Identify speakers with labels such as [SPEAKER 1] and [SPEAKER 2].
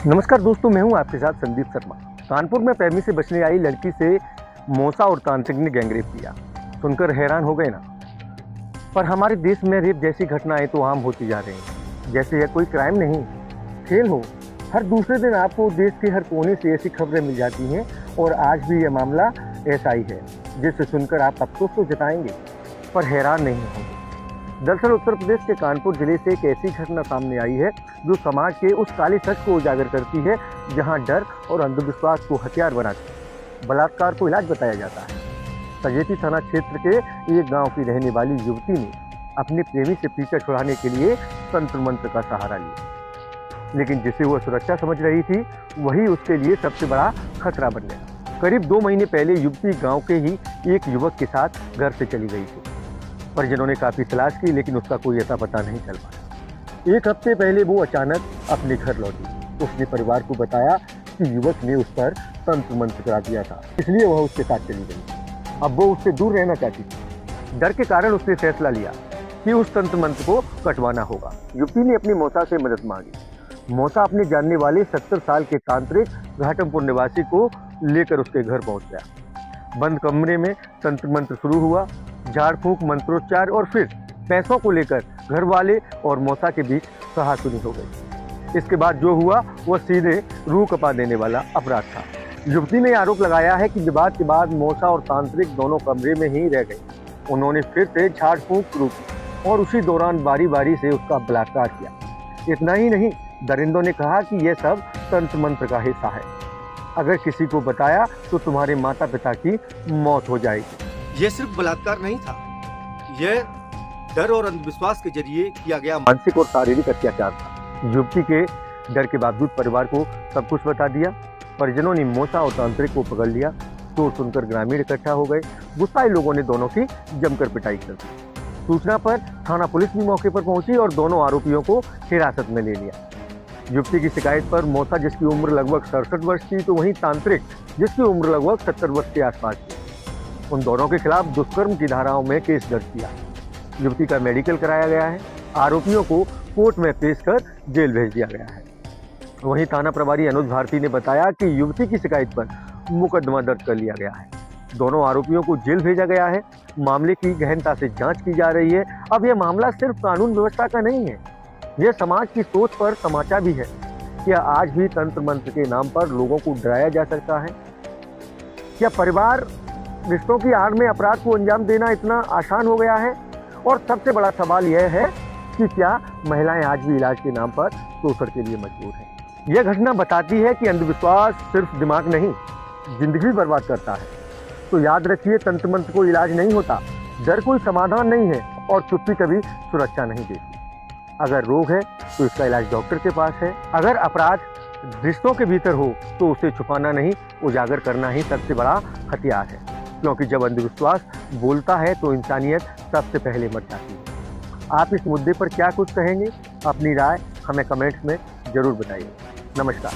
[SPEAKER 1] नमस्कार दोस्तों, मैं हूं आपके साथ संदीप शर्मा। कानपुर में प्रेमी से बचने आई लड़की से मौसा और तांत्रिक ने गैंगरेप किया। सुनकर हैरान हो गए ना। पर हमारे देश में रेप जैसी घटनाएं तो आम होती जा रही हैं, जैसे यह कोई क्राइम नहीं, खेल हो। हर दूसरे दिन आपको देश के हर कोने से ऐसी खबरें मिल जाती हैं और आज भी यह मामला ऐसा ही है, जिसे सुनकर आप अफसोस तो जताएंगे पर हैरान नहीं होंगे। दरअसल उत्तर प्रदेश के कानपुर जिले से एक ऐसी घटना सामने आई है जो समाज के उस काले सच को उजागर करती है, जहां डर और अंधविश्वास को हथियार बनाकर बलात्कार को इलाज बताया जाता है। सजेती थाना क्षेत्र के एक गांव की रहने वाली युवती ने अपने प्रेमी से पीछा छुड़ाने के लिए तंत्र मंत्र का सहारा लिया, लेकिन जिसे वह सुरक्षा समझ रही थी वही उसके लिए सबसे बड़ा खतरा बन गया। करीब 2 महीने पहले युवती गाँव के ही एक युवक के साथ घर से चली गई थी। परिजनों ने काफी तलाश की, लेकिन उसका कोई ऐसा पता नहीं चल पाया। 1 हफ्ते पहले वो अचानक अपने घर लौटी। उसने परिवार को बताया कि युवक ने उस पर तंत्र मंत्र करा दिया था, इसलिए वह उसके साथ चली गई। अब वो उससे दूर रहना चाहती थी। डर के कारण उसने फैसला लिया कि उस तंत्र मंत्र को कटवाना होगा। युवती ने अपनी मौसा से मदद मांगी। मौसा अपने जानने वाले 70 साल के तांत्रिक घाटमपुर निवासी को लेकर उसके घर पहुंच गया। बंद कमरे में तंत्र मंत्र शुरू हुआ। झाड़ फूंक, मंत्रोच्चार और फिर पैसों को लेकर घर वाले और मौसा के बीच कहासुनी हो गई। इसके बाद जो हुआ वह सीधे रूह कपा देने वाला अपराध था। युवती ने आरोप लगाया है कि विवाद के बाद मौसा और तांत्रिक दोनों कमरे में ही रह गए। उन्होंने फिर से झाड़ फूंक शुरू की और उसी दौरान बारी बारी से उसका बलात्कार किया। इतना ही नहीं, दरिंदों ने कहा कि यह सब तंत्र मंत्र का हिस्सा है। अगर किसी को बताया तो तुम्हारे माता पिता की मौत हो जाएगी।
[SPEAKER 2] यह सिर्फ बलात्कार नहीं था, यह डर और अंधविश्वास के जरिए किया गया
[SPEAKER 1] मानसिक और शारीरिक अत्याचार था। युवती के डर के बावजूद परिवार को सब कुछ बता दिया। परिजनों ने मौसा और तांत्रिक को पकड़ लिया। तो सुनकर ग्रामीण इकट्ठा हो गए। गुस्साए लोगों ने दोनों की जमकर पिटाई कर दी। सूचना पर थाना पुलिस भी मौके पर पहुंची और दोनों आरोपियों को हिरासत में ले लिया। युवती की शिकायत पर मौसा, जिसकी उम्र लगभग 67 वर्ष थी, तो वहीं तांत्रिक, जिसकी उम्र लगभग 70 वर्ष के आसपास थी, उन दोनों के खिलाफ दुष्कर्म की धाराओं में केस दर्ज किया। युवती का मेडिकल कराया गया है। आरोपियों को कोर्ट में पेश कर जेल भेज दिया गया है। वहीं थाना प्रभारी अनुज भारती ने बताया कि युवती की शिकायत पर मुकदमा दर्ज कर लिया गया है। दोनों आरोपियों को जेल भेजा गया है। मामले की गहनता से जांच की जा रही है। अब यह मामला सिर्फ कानून व्यवस्था का नहीं है, यह समाज की सोच पर तमाचा भी है। क्या आज भी तंत्र मंत्र के नाम पर लोगों को डराया जा सकता है? क्या परिवार रिश्तों की आड़ में अपराध को अंजाम देना इतना आसान हो गया है? और सबसे बड़ा सवाल यह है कि क्या महिलाएं आज भी इलाज के नाम पर शोषण के लिए मजबूर हैं? यह घटना बताती है कि अंधविश्वास सिर्फ दिमाग नहीं, जिंदगी बर्बाद करता है। तो याद रखिए, तंत्र मंत्र कोई इलाज नहीं होता, डर कोई समाधान नहीं है और चुप्पी कभी सुरक्षा नहीं देती। अगर रोग है तो इसका इलाज डॉक्टर के पास है। अगर अपराध रिश्तों के भीतर हो तो उसे छुपाना नहीं, उजागर करना ही सबसे बड़ा हथियार है। क्योंकि जब अंधविश्वास बोलता है तो इंसानियत सबसे पहले मर जाती है। आप इस मुद्दे पर क्या कुछ कहेंगे? अपनी राय हमें कमेंट्स में जरूर बताइए। नमस्कार।